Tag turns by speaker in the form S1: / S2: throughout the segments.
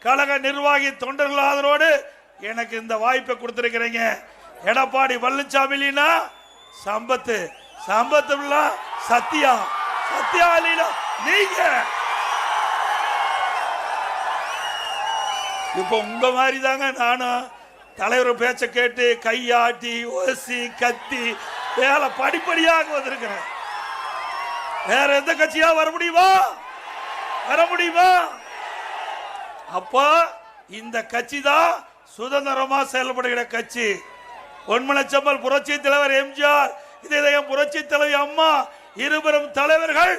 S1: கழக நிர்வாகி தொண்டர்கள் ஆதரவோடு எனக்கு இந்த வாய்ப்பை கொடுத்திருக்கிறீங்க. எடப்பாடி பழனிசாமி சம்பத்து, சம்பத்து சத்யா, சத்யா நீங்க. இப்ப உங்க மாதிரி தாங்க நானும் தலைவர் பேச்ச கேட்டு கையாட்டி ஓசி கத்தி வேலை படிப்படியாக வந்திருக்கிறேன். வேற எந்த கட்சியா வர முடியுமா? வர முடியுமா? அப்ப இந்த கட்சி தான் சுதந்திரமா செயல்படுகிற கட்சி. பொன்மனச்செம்மல் புரட்சி தலைவர் எம்ஜிஆர், இதயம் புரட்சி தலைவி அம்மா, இருவரும் தலைவர்கள்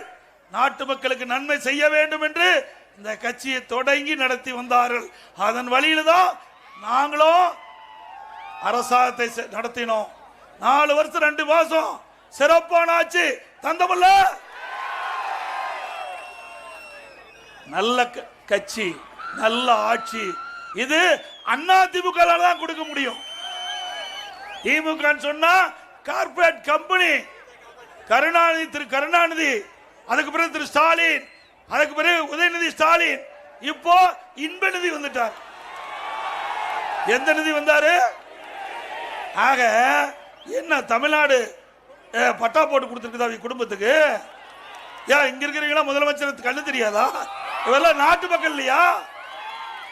S1: நாட்டு மக்களுக்கு நன்மை செய்ய வேண்டும் என்று இந்த கட்சியை தொடங்கி நடத்தி வந்தார்கள். அதன் வழியில தான் நாங்களும் அரசாங்கத்தை நடத்தினோம். 4 வருஷம் 2 மாசம் சிறப்பான ஆட்சி தந்தமல்ல. நல்ல கட்சி, நல்ல ஆட்சி. இது அண்ணா திமுக தான் கொடுக்க முடியும். திமுக சொன்னா கார்பரேட் கம்பெனி. கருணாநிதி, திரு கருணாநிதி, அதுக்கு பிறகு திரு ஸ்டாலின், அதுக்கு பிறகு உதயநிதி ஸ்டாலின், இப்போ இன்பநிதி வந்துட்டார். எந்த நிதி வந்தாரு? ஆக என்ன தமிழ்நாடு பட்டா போட்டு கொடுத்துருக்குதா குடும்பத்துக்கு? ஏன் இங்க இருக்கிறீங்களா முதலமைச்சர் கண்ணு தெரியாதா? இவெல்லாம் நாட்டு மக்கள் இல்லையா?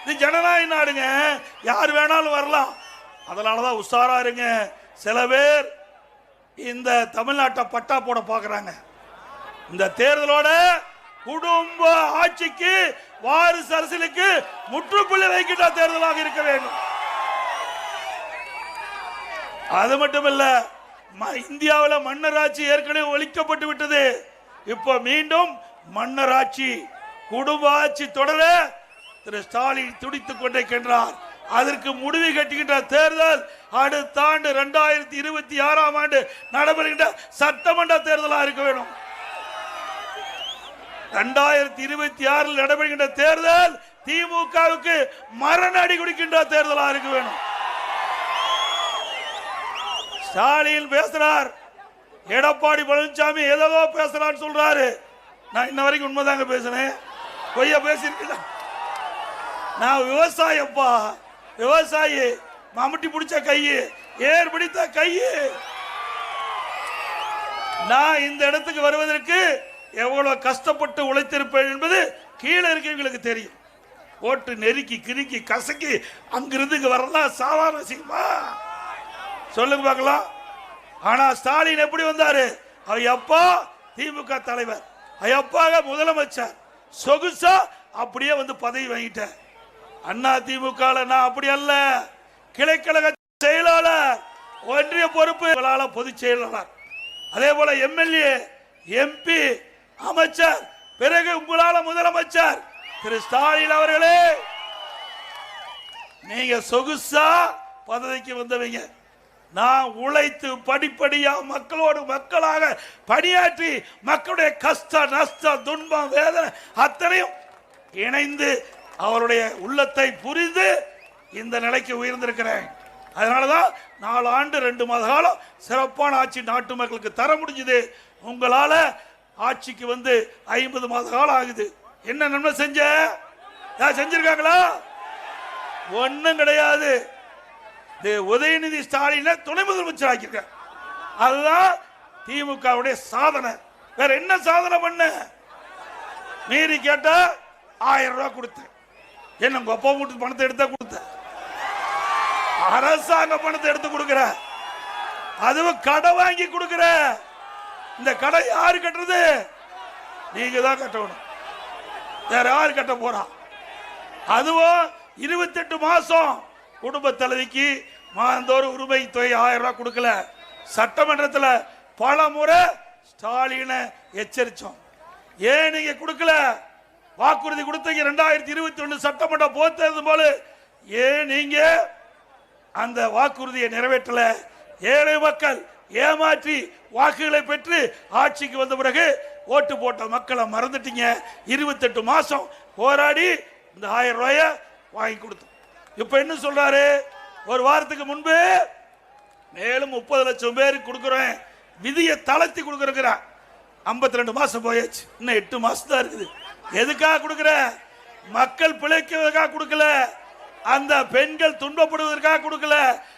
S1: இது ஜனநாயக நாடுங்க, யார் வேணாலும் வரலாம். அதனாலதான் உஷாரா இருங்க. சில பேர் இந்த தமிழ்நாட்டை பட்டா போட பாக்குறாங்க. இந்த தேர்தலோட குடும்ப ஆட்சிக்கு, வாரிசு அரசியலுக்கு முற்றுப்புள்ளி வைக்கின்ற தேர்தலாக இருக்க வேண்டும். அது மட்டுமல்ல, இந்தியாவில் மன்னர் ஆட்சி ஏற்கனவே ஒழிக்கப்பட்டு விட்டது. இப்ப மீண்டும் மன்னர் ஆட்சி, குடும்ப ஆட்சி தொடர திரு ஸ்டாலின் துடித்துக் கொண்டிருக்கின்றார். அதற்கு முடிவு கட்டுகின்ற தேர்தல் அடுத்த ஆண்டு 2026ஆம் ஆண்டு நடைபெறுகின்ற சட்டமன்ற தேர்தலாக இருக்க வேண்டும். 2026 நடைபெறுகின்ற தேர்தல் திமுகவுக்கு மரண அடி கொடுக்கின்ற தேர்தலாக இருக்க வேண்டும். ஸ்டாலின் பேசுறார், எடப்பாடி பழனிசாமி ஏதோ பேசுறான்னு சொல்றாரு. நான் இன்ன வரைக்கும் உண்மைதாங்க பேசுனேன், பொய்யா பேசியிருக்கேன். நான் விவசாயப்பா, விவசாயி, மம்முட்டி பிடிச்ச கையு, ஏர் பிடித்த கையு. நான் இந்த இடத்துக்கு வருவதற்கு எவ்வளவு கஷ்டப்பட்டு உழைத்திருப்பேன் என்பது கீழே இருக்கிறவங்களுக்கு தெரியும். ஓட்டு நெருக்கி கிறுக்கி கசக்கி அங்கிருந்து இங்க வரலாம் சாதாரண விஷயமா? சொல்லுங்க பார்க்கலாம். ஆனா ஸ்டாலின் எப்படி வந்தாரு? ஐயப்பா திமுக தலைவர், ஐயப்பாக முதலமைச்சர், சொகுசா அப்படியே வந்து பதவி வாங்கிட்டேன். அண்ணா திமுக நான் அப்படி அல்ல. கிளைக்கழக செயலாளர், ஒன்றிய பொறுப்பு பொதுச் செயலாளர், அதே போல எம்எல்ஏ, எம்பி, அமைச்சர், பிறகு உங்களால முதலமைச்சர். திரு ஸ்டாலின் அவர்களே, நீங்க சொகுசா பதவிக்கு வந்தவங்க. நான் உழைத்து படிப்படியா மக்களோடு மக்களாக பணியாற்றி மக்களுடைய கஷ்ட நஷ்டம் துன்பம் வேதனை அத்தனையும் இணைந்து அவருடைய உள்ளத்தை புரிந்து இந்த நிலைக்கு உயர்ந்திருக்கிறேன். அதனாலதான் 4 ஆண்டு 2 மாத காலம் சிறப்பான ஆட்சி நாட்டு மக்களுக்கு தர முடிஞ்சது. உங்களால ஆட்சிக்கு வந்து 50 மாத காலம் ஆகுது. என்ன நன்மை செஞ்சிருக்காங்களா? ஒன்னும் கிடையாது. உதயநிதி ஸ்டாலினை துணை முதலமைச்சர் ஆக்கியிருக்க, அதுதான் திமுகவுடைய சாதனை. வேற என்ன சாதனை பண்ண? மீறி கேட்டா 1000 ரூபாய் கொடுத்தேன். என்ன உங்க அப்பா வீட்டு பணத்தை எடுத்தா கொடுத்த? அரசாங்க பணத்தை எடுத்து கொடுக்கிற, அதுவும் கடை வாங்கி கொடுக்கிற. இந்த கடை யாரு கட்டுறது? நீங்க தான் கட்டணும். வேற யாரு கட்ட போறா? அதுவும் 28 மாசம் குடும்ப தலைவிக்கு மாதந்தோறும் உரிமை தொகை 1000 ரூபாய் கொடுக்கல. சட்டமன்றத்தில் பல முறை ஸ்டாலினை எச்சரிச்சோம். ஏன் நீங்க கொடுக்கல? வாக்குறுதி கொடுத்தீங்க 2021 சட்டமன்ற பொதுத் தேர்தல் போல. ஏன் நீங்க அந்த வாக்குறுதியை நிறைவேற்றல? ஏழை மக்கள் ஏமாற்றி வாக்குகளை பெற்று ஆட்சிக்கு வந்த பிறகு ஓட்டு போட்ட மக்களை மறந்துட்டீங்க. 28 மாசம் போராடி இந்த 1000 ரூபாய வாங்கி கொடுத்தோம். இப்ப என்ன சொல்றாரு? ஒரு வாரத்துக்கு முன்பு மேலும் 30 லட்சம் பேருக்கு கொடுக்கிறேன், விதியை தளர்த்தி கொடுக்கிறேன். 52 மாசம் போயாச்சு, இன்னும் 8 மாசம் தான் இருக்குது. எதுக்காக கொடுக்கிற? மக்கள் பிழைக்கிறதுக்காக கொடுக்கல, அந்த பெண்கள் துன்பப்படுவதற்காக கொடுக்கல.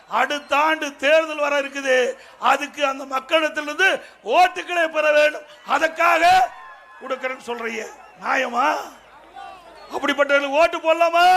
S1: அடுத்த ஆண்டு தேர்தல் வர இருக்குது, அதுக்கு அந்த மக்களிடத்திலிருந்து ஓட்டுக்களை பெற வேண்டும், அதற்காக கொடுக்கறேன்னு சொல்றீங்க. நியாயமா? அப்படிப்பட்டவர்களுக்கு ஓட்டு போடலாமா?